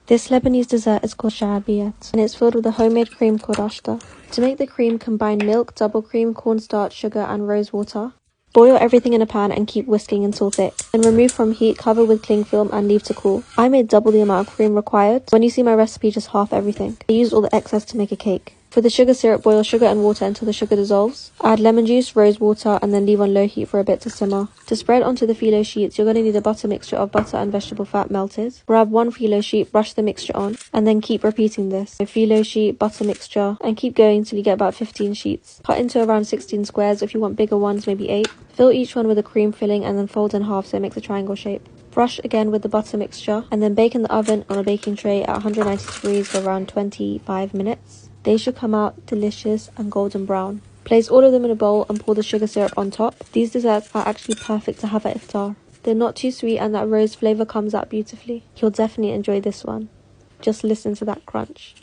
This Lebanese dessert is called Shaabiyat, and it's filled with a homemade cream called Ashta. To make the cream, combine milk, double cream, cornstarch, sugar and rose water. Boil everything in a pan and keep whisking until thick. Then remove from heat, cover with cling film and leave to cool. I made double the amount of cream required. When you see my recipe, just half everything. I used all the excess to make a cake. For the sugar syrup, boil sugar and water until the sugar dissolves. Add lemon juice, rose water, and then leave on low heat for a bit to simmer. To spread onto the phyllo sheets, you're going to need a butter mixture of butter and vegetable fat melted. Grab one phyllo sheet, brush the mixture on, and then keep repeating this. So phyllo sheet, butter mixture, and keep going until you get about 15 sheets. Cut into around 16 squares. If you want bigger ones, maybe 8. Fill each one with a cream filling and then fold in half so it makes a triangle shape. Brush again with the butter mixture, and then bake in the oven on a baking tray at 190 degrees for around 25 minutes. They should come out delicious and golden brown. Place all of them in a bowl and pour the sugar syrup on top. These desserts are actually perfect to have at iftar. They're not too sweet and that rose flavour comes out beautifully. You'll definitely enjoy this one. Just listen to that crunch.